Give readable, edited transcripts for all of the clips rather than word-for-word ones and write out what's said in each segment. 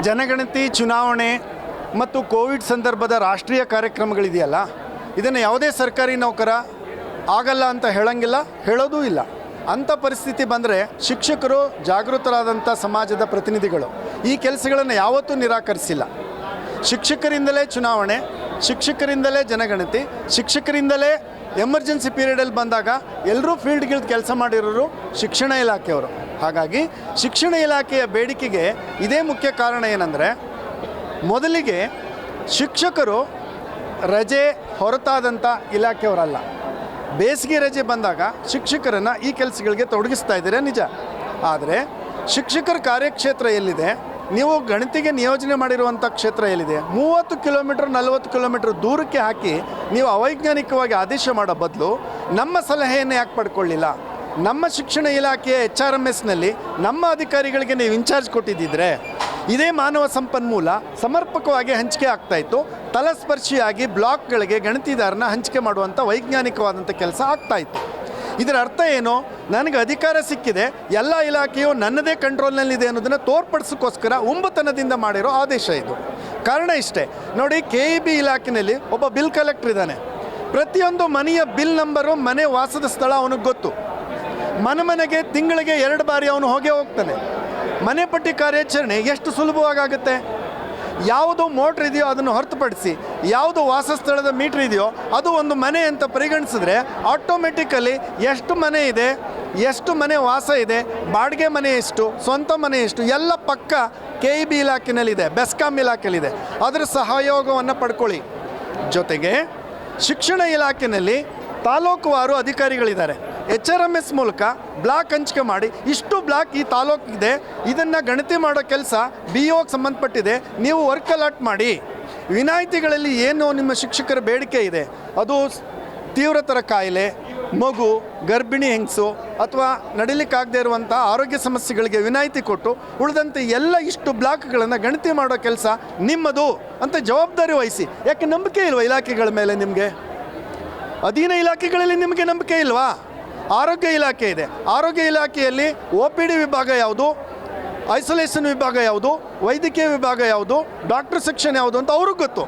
ಜನಗಣತಿ ಚುನಾವಣೆ ಮತ್ತು ಕೋವಿಡ್ ಸಂದರ್ಭದ ರಾಷ್ಟ್ರೀಯ ಕಾರ್ಯಕ್ರಮಗಳಿದೆಯಲ್ಲ, ಇದನ್ನು ಯಾವುದೇ ಸರ್ಕಾರಿ ನೌಕರ ಆಗಲ್ಲ ಅಂತ ಹೇಳಂಗಿಲ್ಲ, ಹೇಳೋದೂ ಇಲ್ಲ. ಅಂಥ ಪರಿಸ್ಥಿತಿ ಬಂದರೆ ಶಿಕ್ಷಕರು ಜಾಗೃತರಾದಂಥ ಸಮಾಜದ ಪ್ರತಿನಿಧಿಗಳು ಈ ಕೆಲಸಗಳನ್ನು ಯಾವತ್ತೂ ನಿರಾಕರಿಸಿಲ್ಲ. ಶಿಕ್ಷಕರಿಂದಲೇ ಚುನಾವಣೆ, ಶಿಕ್ಷಕರಿಂದಲೇ ಜನಗಣತಿ, ಶಿಕ್ಷಕರಿಂದಲೇ ಎಮರ್ಜೆನ್ಸಿ ಪೀರಿಯಡಲ್ಲಿ ಬಂದಾಗ ಎಲ್ಲರೂ ಫೀಲ್ಡ್ಗಿಳಿದು ಕೆಲಸ ಮಾಡಿರೋರು ಶಿಕ್ಷಣ ಇಲಾಖೆಯವರು. ಹಾಗಾಗಿ ಶಿಕ್ಷಣ ಇಲಾಖೆಯ ಬೇಡಿಕೆಗೆ ಇದೇ ಮುಖ್ಯ ಕಾರಣ ಏನಂದರೆ, ಮೊದಲಿಗೆ ಶಿಕ್ಷಕರು ರಜೆ ಹೊರತಾದಂಥ ಇಲಾಖೆಯವರಲ್ಲ. ಬೇಸಿಗೆ ರಜೆ ಬಂದಾಗ ಶಿಕ್ಷಕರನ್ನು ಈ ಕೆಲಸಗಳಿಗೆ ತೊಡಗಿಸ್ತಾ ಇದ್ದೀರಾ ನಿಜ. ಆದರೆ ಶಿಕ್ಷಕರ ಕಾರ್ಯಕ್ಷೇತ್ರ ಎಲ್ಲಿದೆ, ನೀವು ಗಣತಿಗೆ ನಿಯೋಜನೆ ಮಾಡಿರುವಂಥ ಕ್ಷೇತ್ರ ಎಲ್ಲಿದೆ, 30 ಕಿಲೋಮೀಟ್ರ್ 40 ಕಿಲೋಮೀಟ್ರ್ ದೂರಕ್ಕೆ ಹಾಕಿ ನೀವು ಅವೈಜ್ಞಾನಿಕವಾಗಿ ಆದೇಶ ಮಾಡೋ ಬದಲು ನಮ್ಮ ಸಲಹೆಯನ್ನು ಯಾಕೆ ಪಡ್ಕೊಳ್ಳಿಲ್ಲ? ನಮ್ಮ ಶಿಕ್ಷಣ ಇಲಾಖೆಯ HRMSನಲ್ಲಿ ನಮ್ಮ ಅಧಿಕಾರಿಗಳಿಗೆ ನೀವು ಇನ್ಚಾರ್ಜ್ ಕೊಟ್ಟಿದ್ದಿದ್ರೆ ಇದೇ ಮಾನವ ಸಂಪನ್ಮೂಲ ಸಮರ್ಪಕವಾಗಿ ಹಂಚಿಕೆ ಆಗ್ತಾಯಿತ್ತು. ತಲಸ್ಪರ್ಶಿಯಾಗಿ ಬ್ಲಾಕ್ಗಳಿಗೆ ಗಣತಿದಾರನ ಹಂಚಿಕೆ ಮಾಡುವಂಥ ವೈಜ್ಞಾನಿಕವಾದಂಥ ಕೆಲಸ ಆಗ್ತಾಯಿತ್ತು. ಇದರ ಅರ್ಥ ಏನು? ನನಗೆ ಅಧಿಕಾರ ಸಿಕ್ಕಿದೆ, ಎಲ್ಲ ಇಲಾಖೆಯು ನನ್ನದೇ ಕಂಟ್ರೋಲ್ನಲ್ಲಿದೆ ಅನ್ನೋದನ್ನು ತೋರ್ಪಡಿಸೋಕ್ಕೋಸ್ಕರ ಉಂಬತನದಿಂದ ಮಾಡಿರೋ ಆದೇಶ ಇದು. ಕಾರಣ ಇಷ್ಟೇ ನೋಡಿ, KEB ಇಲಾಖೆಯಲ್ಲಿ ಒಬ್ಬ ಬಿಲ್ ಕಲೆಕ್ಟರ್ ಇದ್ದಾನೆ. ಪ್ರತಿಯೊಂದು ಮನೆಯ ಬಿಲ್ ನಂಬರು, ಮನೆ ವಾಸದ ಸ್ಥಳ ಅವನಿಗೆ ಗೊತ್ತು. ಮನೆಗೆ ತಿಂಗಳಿಗೆ 2 ಬಾರಿ ಅವನು ಹೋಗ್ತಾನೆ. ಮನೆ ಪಟ್ಟಿ ಕಾರ್ಯಾಚರಣೆ ಎಷ್ಟು ಸುಲಭವಾಗುತ್ತೆ. ಯಾವುದು ಮೋಟ್ರ್ ಇದೆಯೋ ಅದನ್ನು ಹೊರತುಪಡಿಸಿ ಯಾವುದು ವಾಸಸ್ಥಳದ ಮೀಟ್ರ್ ಇದೆಯೋ ಅದು ಒಂದು ಮನೆ ಅಂತ ಪರಿಗಣಿಸಿದ್ರೆ ಆಟೋಮೆಟಿಕಲಿ ಎಷ್ಟು ಮನೆ ಇದೆ, ಎಷ್ಟು ಮನೆ ವಾಸ ಇದೆ, ಬಾಡಿಗೆ ಮನೆ ಎಷ್ಟು, ಸ್ವಂತ ಮನೆ ಎಷ್ಟು ಎಲ್ಲ ಪಕ್ಕ KEB ಇಲಾಖೆಯಲ್ಲಿದೆ, ಬೆಸ್ಕಾಂ ಇಲಾಖೆಯಲ್ಲಿದೆ. ಅದರ ಸಹಯೋಗವನ್ನು ಪಡ್ಕೊಳ್ಳಿ. ಜೊತೆಗೆ ಶಿಕ್ಷಣ ಇಲಾಖೆಯಲ್ಲಿ ತಾಲೂಕುವಾರು ಅಧಿಕಾರಿಗಳಿದ್ದಾರೆ. HRMS ಮೂಲಕ ಬ್ಲಾಕ್ ಹಂಚಿಕೆ ಮಾಡಿ ಇಷ್ಟು ಬ್ಲಾಕ್ ಈ ತಾಲೂಕಿದೆ, ಇದನ್ನು ಗಣತಿ ಮಾಡೋ ಕೆಲಸ BOಗೆ ಸಂಬಂಧಪಟ್ಟಿದೆ, ನೀವು ವರ್ಕ್ ಅಲಾಟ್ ಮಾಡಿ. ವಿನಾಯಿತಿಗಳಲ್ಲಿ ಏನು ನಿಮ್ಮ ಶಿಕ್ಷಕರ ಬೇಡಿಕೆ ಇದೆ, ಅದು ತೀವ್ರತರ ಕಾಯಿಲೆ, ಮಗು, ಗರ್ಭಿಣಿ ಹೆಂಗಸು ಅಥವಾ ನಡಿಲಿಕ್ಕಾಗದೇ ಇರುವಂಥ ಆರೋಗ್ಯ ಸಮಸ್ಯೆಗಳಿಗೆ ವಿನಾಯಿತಿ ಕೊಟ್ಟು ಉಳಿದಂತೆ ಎಲ್ಲ ಇಷ್ಟು ಬ್ಲಾಕ್ಗಳನ್ನು ಗಣತಿ ಮಾಡೋ ಕೆಲಸ ನಿಮ್ಮದು ಅಂತ ಜವಾಬ್ದಾರಿ ವಹಿಸಿ. ಯಾಕೆ ನಂಬಿಕೆ ಇಲ್ವಾ ಇಲಾಖೆಗಳ ಮೇಲೆ? ನಿಮಗೆ ಅಧೀನ ಇಲಾಖೆಗಳಲ್ಲಿ ನಿಮಗೆ ನಂಬಿಕೆ ಇಲ್ವಾ? ಆರೋಗ್ಯ ಇಲಾಖೆ ಇದೆ, ಆರೋಗ್ಯ ಇಲಾಖೆಯಲ್ಲಿ OPD ವಿಭಾಗ ಯಾವುದು, ಐಸೋಲೇಷನ್ ವಿಭಾಗ ಯಾವುದು, ವೈದ್ಯಕೀಯ ವಿಭಾಗ ಯಾವುದು, ಡಾಕ್ಟರ್ ಸೆಕ್ಷನ್ ಯಾವುದು ಅಂತ ಅವ್ರಿಗೆ ಗೊತ್ತು.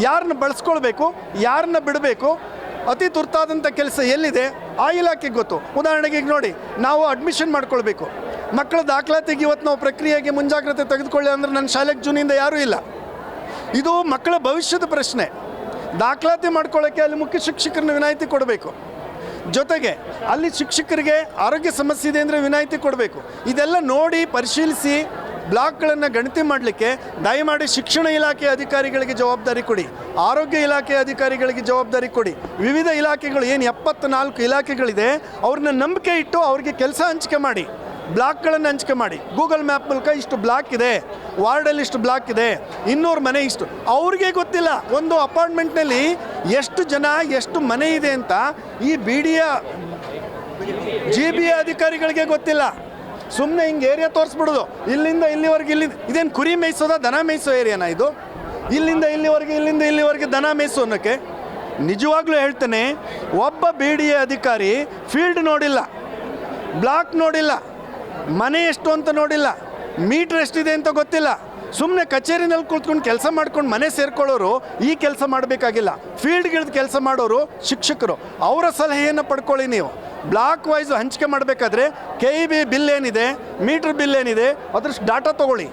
ಯಾರನ್ನ ಬಳಸ್ಕೊಳ್ಬೇಕು, ಯಾರನ್ನ ಬಿಡಬೇಕು, ಅತಿ ತುರ್ತಾದಂಥ ಕೆಲಸ ಎಲ್ಲಿದೆ ಆ ಇಲಾಖೆಗೆ ಗೊತ್ತು. ಉದಾಹರಣೆಗೆ ಈಗ ನೋಡಿ, ನಾವು ಅಡ್ಮಿಷನ್ ಮಾಡ್ಕೊಳ್ಬೇಕು, ಮಕ್ಕಳ ದಾಖಲಾತಿಗೆ ಇವತ್ತು ನಾವು ಪ್ರಕ್ರಿಯೆಗೆ ಮುಂಜಾಗ್ರತೆ ತೆಗೆದುಕೊಳ್ಳಿ ಅಂದರೆ ನನ್ನ ಶಾಲೆಗೆ ಜೂನಿಂದ ಯಾರೂ ಇಲ್ಲ. ಇದು ಮಕ್ಕಳ ಭವಿಷ್ಯದ ಪ್ರಶ್ನೆ. ದಾಖಲಾತಿ ಮಾಡ್ಕೊಳ್ಳೋಕ್ಕೆ ಅಲ್ಲಿ ಮುಖ್ಯ ಶಿಕ್ಷಕರನ್ನ ವಿನಾಯಿತಿ ಕೊಡಬೇಕು. ಜೊತೆಗೆ ಅಲ್ಲಿ ಶಿಕ್ಷಕರಿಗೆ ಆರೋಗ್ಯ ಸಮಸ್ಯೆ ಇದೆ ಅಂದರೆ ವಿನಾಯಿತಿ ಕೊಡಬೇಕು. ಇದೆಲ್ಲ ನೋಡಿ ಪರಿಶೀಲಿಸಿ ಬ್ಲಾಕ್ಗಳನ್ನು ಗಣತಿ ಮಾಡಲಿಕ್ಕೆ ದಯಮಾಡಿ ಶಿಕ್ಷಣ ಇಲಾಖೆಯ ಅಧಿಕಾರಿಗಳಿಗೆ ಜವಾಬ್ದಾರಿ ಕೊಡಿ, ಆರೋಗ್ಯ ಇಲಾಖೆಯ ಅಧಿಕಾರಿಗಳಿಗೆ ಜವಾಬ್ದಾರಿ ಕೊಡಿ. ವಿವಿಧ ಇಲಾಖೆಗಳು ಏನು 74 ಇಲಾಖೆಗಳಿದೆ, ಅವ್ರನ್ನ ನಂಬಿಕೆ ಇಟ್ಟು ಅವ್ರಿಗೆ ಕೆಲಸ ಹಂಚಿಕೆ ಮಾಡಿ, ಬ್ಲಾಕ್ಗಳನ್ನು ಹಂಚಿಕೆ ಮಾಡಿ. ಗೂಗಲ್ ಮ್ಯಾಪ್ ಮೂಲಕ ಇಷ್ಟು ಬ್ಲಾಕ್ ಇದೆ, ವಾರ್ಡಲ್ಲಿ ಇಷ್ಟು ಬ್ಲಾಕ್ ಇದೆ, 200 ಮನೆ ಇಷ್ಟು. ಅವ್ರಿಗೆ ಗೊತ್ತಿಲ್ಲ ಒಂದು ಅಪಾರ್ಟ್ಮೆಂಟ್ನಲ್ಲಿ ಎಷ್ಟು ಜನ ಎಷ್ಟು ಮನೆ ಇದೆ ಅಂತ. ಈ BDA GBA ಅಧಿಕಾರಿಗಳಿಗೆ ಗೊತ್ತಿಲ್ಲ. ಸುಮ್ಮನೆ ಹಿಂಗೆ ಏರಿಯಾ ತೋರಿಸ್ಬಿಡೋದು, ಇಲ್ಲಿಂದ ಇಲ್ಲಿವರೆಗೆ. ಇದೇನು ಕುರಿ ಮೇಯಿಸೋದ, ದನ ಮೇಯಿಸೋ ಏರಿಯಾನ ಇದು? ಇಲ್ಲಿಂದ ಇಲ್ಲಿವರೆಗೆ ದನ ಮೇಯಿಸೋ ಅನ್ನೋಕ್ಕೆ. ನಿಜವಾಗ್ಲೂ ಹೇಳ್ತೇನೆ, ಒಬ್ಬ BDA ಅಧಿಕಾರಿ ಫೀಲ್ಡ್ ನೋಡಿಲ್ಲ, ಬ್ಲಾಕ್ ನೋಡಿಲ್ಲ, ಮನೆ ಎಷ್ಟು ಅಂತ ನೋಡಿಲ್ಲ, ಮೀಟ್ರ್ ಎಷ್ಟಿದೆ ಅಂತ ಗೊತ್ತಿಲ್ಲ. ಸುಮ್ಮನೆ ಕಚೇರಿನಲ್ಲಿ ಕೂತ್ಕೊಂಡು ಕೆಲಸ ಮಾಡ್ಕೊಂಡು ಮನೆ ಸೇರ್ಕೊಳ್ಳೋರು ಈ ಕೆಲಸ ಮಾಡಬೇಕಾಗಿಲ್ಲ. ಫೀಲ್ಡ್ಗಿಳಿದು ಕೆಲಸ ಮಾಡೋರು ಶಿಕ್ಷಕರು. ಅವರ ಸಲಹೆಯನ್ನು ಪಡ್ಕೊಳ್ಳಿ. ನೀವು ಬ್ಲಾಕ್ ವೈಸು ಹಂಚಿಕೆ ಮಾಡಬೇಕಾದ್ರೆ KEB ಬಿಲ್ ಏನಿದೆ, ಮೀಟ್ರ್ ಬಿಲ್ ಏನಿದೆ, ಅದ್ರಷ್ಟು ಡಾಟಾ ತೊಗೊಳ್ಳಿ.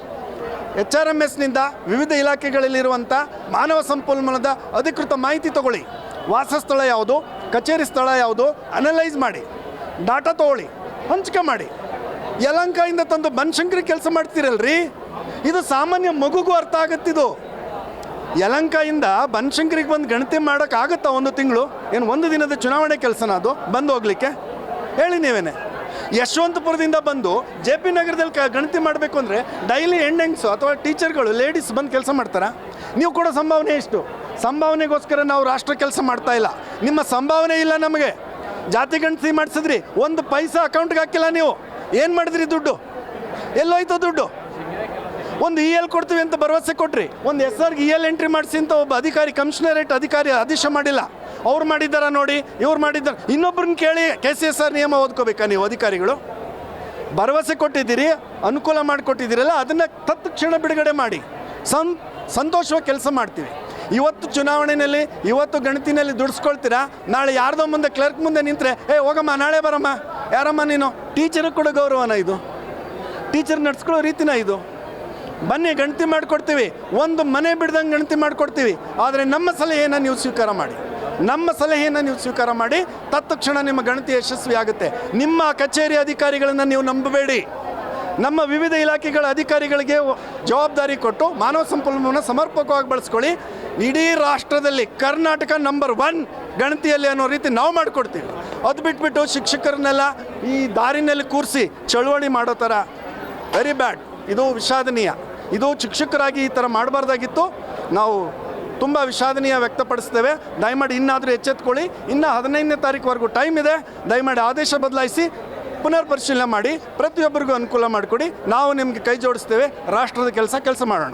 HRMSನಿಂದ ವಿವಿಧ ಇಲಾಖೆಗಳಲ್ಲಿರುವಂಥ ಮಾನವ ಸಂಪನ್ಮೂಲದ ಅಧಿಕೃತ ಮಾಹಿತಿ ತೊಗೊಳ್ಳಿ. ವಾಸಸ್ಥಳ ಯಾವುದು, ಕಚೇರಿ ಸ್ಥಳ ಯಾವುದು ಅನಲೈಸ್ ಮಾಡಿ, ಡಾಟಾ ತೊಗೊಳ್ಳಿ, ಹಂಚಿಕೆ ಮಾಡಿ. ಯಲಹಂಕದಿಂದ ತಂದು ಬನಶಂಕರಿ ಕೆಲಸ ಮಾಡ್ತೀರಲ್ರಿ, ಇದು ಸಾಮಾನ್ಯ ಮಗುಗೂ ಅರ್ಥ ಆಗುತ್ತಿದ್ದು. ಯಲಹಂಕದಿಂದ ಬನಶಂಕರಿಗೆ ಬಂದು ಗಣತಿ ಮಾಡೋಕ್ಕಾಗುತ್ತಾ? 1 ತಿಂಗಳು ಏನು 1 ದಿನದ ಚುನಾವಣೆ ಕೆಲಸನ ಅದು ಬಂದು ಹೋಗ್ಲಿಕ್ಕೆ? ಹೇಳಿ ನೀವೇನೆ. ಯಶವಂತಪುರದಿಂದ ಬಂದು JP ನಗರದಲ್ಲಿ ಗಣತಿ ಮಾಡಬೇಕು ಅಂದರೆ ಡೈಲಿ ಹೆಣ್ಣೆಂಗ್ಸು ಅಥವಾ ಟೀಚರ್ಗಳು ಲೇಡೀಸ್ ಬಂದು ಕೆಲಸ ಮಾಡ್ತಾರಾ? ನೀವು ಕೂಡ ಸಂಭಾವನೆ ಎಷ್ಟು? ಸಂಭಾವನೆಗೋಸ್ಕರ ನಾವು ರಾಷ್ಟ್ರ ಕೆಲಸ ಮಾಡ್ತಾ ಇಲ್ಲ. ನಿಮ್ಮ ಸಂಭಾವನೆ ಇಲ್ಲ ನಮಗೆ. ಜಾತಿ ಗಣತಿ ಮಾಡಿಸಿದ್ರಿ, 1 ಪೈಸಾ ಅಕೌಂಟ್ಗೆ ಹಾಕಿಲ್ಲ. ನೀವು ಏನು ಮಾಡಿದ್ರಿ? ದುಡ್ಡು ಎಲ್ಲೋಯ್ತು? ದುಡ್ಡು ಒಂದು EL ಕೊಡ್ತೀವಿ ಅಂತ ಭರವಸೆ ಕೊಟ್ರಿ, ಒಂದು SRಗೆ EL ಎಂಟ್ರಿ ಮಾಡಿಸಿ ಅಂತ ಒಬ್ಬ ಅಧಿಕಾರಿ, ಕಮಿಷನರೇಟ್ ಅಧಿಕಾರಿ ಆದೇಶ ಮಾಡಿಲ್ಲ. ಅವ್ರು ಮಾಡಿದ್ದಾರ ನೋಡಿ, ಇವ್ರು ಮಾಡಿದ್ದಾರೆ. ಇನ್ನೊಬ್ಬರನ್ನ ಕೇಳಿ KCSR ನಿಯಮ ಓದ್ಕೋಬೇಕಾ ನೀವು ಅಧಿಕಾರಿಗಳು? ಭರವಸೆ ಕೊಟ್ಟಿದ್ದೀರಿ, ಅನುಕೂಲ ಮಾಡಿಕೊಟ್ಟಿದ್ದೀರಲ್ಲ, ಅದನ್ನು ತತ್ಕ್ಷಣ ಬಿಡುಗಡೆ ಮಾಡಿ. ಸಂತೋಷವಾಗಿ ಕೆಲಸ ಮಾಡ್ತೀವಿ. ಇವತ್ತು ಚುನಾವಣೆಯಲ್ಲಿ, ಇವತ್ತು ಗಣತಿನಲ್ಲಿ ದುಡಿಸ್ಕೊಳ್ತೀರಾ, ನಾಳೆ ಯಾರ್ದೋ ಮುಂದೆ ಕ್ಲರ್ಕ್ ಮುಂದೆ ನಿಂತರೆ ಹೋಗಮ್ಮ ನಾಳೆ ಬರಮ್ಮ, ಯಾರಮ್ಮ ನೀನು? ಟೀಚರಿಗೆ ಕೂಡ ಗೌರವನ ಇದು? ಟೀಚರ್ ನಡ್ಸ್ಕೊಳ್ಳೋ ರೀತಿನ ಇದು? ಬನ್ನಿ ಗಣತಿ ಮಾಡಿಕೊಡ್ತೀವಿ, ಒಂದು ಮನೆ ಬಿಡ್ದಂಗೆ ಗಣತಿ ಮಾಡಿಕೊಡ್ತೀವಿ. ಆದರೆ ನಮ್ಮ ಸಲಹೆಯನ್ನು ನೀವು ಸ್ವೀಕಾರ ಮಾಡಿ, ನಮ್ಮ ಸಲಹೆಯನ್ನು ನೀವು ಸ್ವೀಕಾರ ಮಾಡಿ. ತತ್ಕ್ಷಣ ನಿಮ್ಮ ಗಣತಿ ಯಶಸ್ವಿ ಆಗುತ್ತೆ. ನಿಮ್ಮ ಕಚೇರಿ ಅಧಿಕಾರಿಗಳನ್ನು ನೀವು ನಂಬಬೇಡಿ. ನಮ್ಮ ವಿವಿಧ ಇಲಾಖೆಗಳ ಅಧಿಕಾರಿಗಳಿಗೆ ಜವಾಬ್ದಾರಿ ಕೊಟ್ಟು ಮಾನವ ಸಂಪನ್ಮೂಲನ ಸಮರ್ಪಕವಾಗಿ ಬಳಸ್ಕೊಳ್ಳಿ. ಇಡೀ ರಾಷ್ಟ್ರದಲ್ಲಿ ಕರ್ನಾಟಕ ನಂಬರ್ 1 ಗಣತಿಯಲ್ಲಿ ಅನ್ನೋ ರೀತಿ ನಾವು ಮಾಡಿಕೊಡ್ತೀವಿ. ಅದು ಬಿಟ್ಬಿಟ್ಟು ಶಿಕ್ಷಕರನ್ನೆಲ್ಲ ಈ ದಾರಿನಲ್ಲಿ ಕೂರಿಸಿ ಚಳುವಳಿ ಮಾಡೋ ಥರ ವೆರಿ ಬ್ಯಾಡ್. ಇದು ವಿಷಾದನೀಯ. ಇದು ಶಿಕ್ಷಕರಾಗಿ ಈ ಥರ ಮಾಡಬಾರ್ದಾಗಿತ್ತು. ನಾವು ತುಂಬ ವಿಷಾದನೀಯ ವ್ಯಕ್ತಪಡಿಸ್ತೇವೆ. ದಯಮಾಡಿ ಇನ್ನಾದರೂ ಎಚ್ಚೆತ್ಕೊಳ್ಳಿ. ಇನ್ನು 15ನೇ ತಾರೀಕುವರೆಗೂ ಟೈಮ್ ಇದೆ. ದಯಮಾಡಿ ಆದೇಶ ಬದಲಾಯಿಸಿ ಪುನರ್ ಪರಿಶೀಲನೆ ಮಾಡಿ ಪ್ರತಿಯೊಬ್ಬರಿಗೂ ಅನುಕೂಲ ಮಾಡಿಕೊಡಿ. ನಾವು ನಿಮಗೆ ಕೈ ಜೋಡಿಸ್ತೇವೆ. ರಾಷ್ಟ್ರದ ಕೆಲಸ ಮಾಡೋಣ.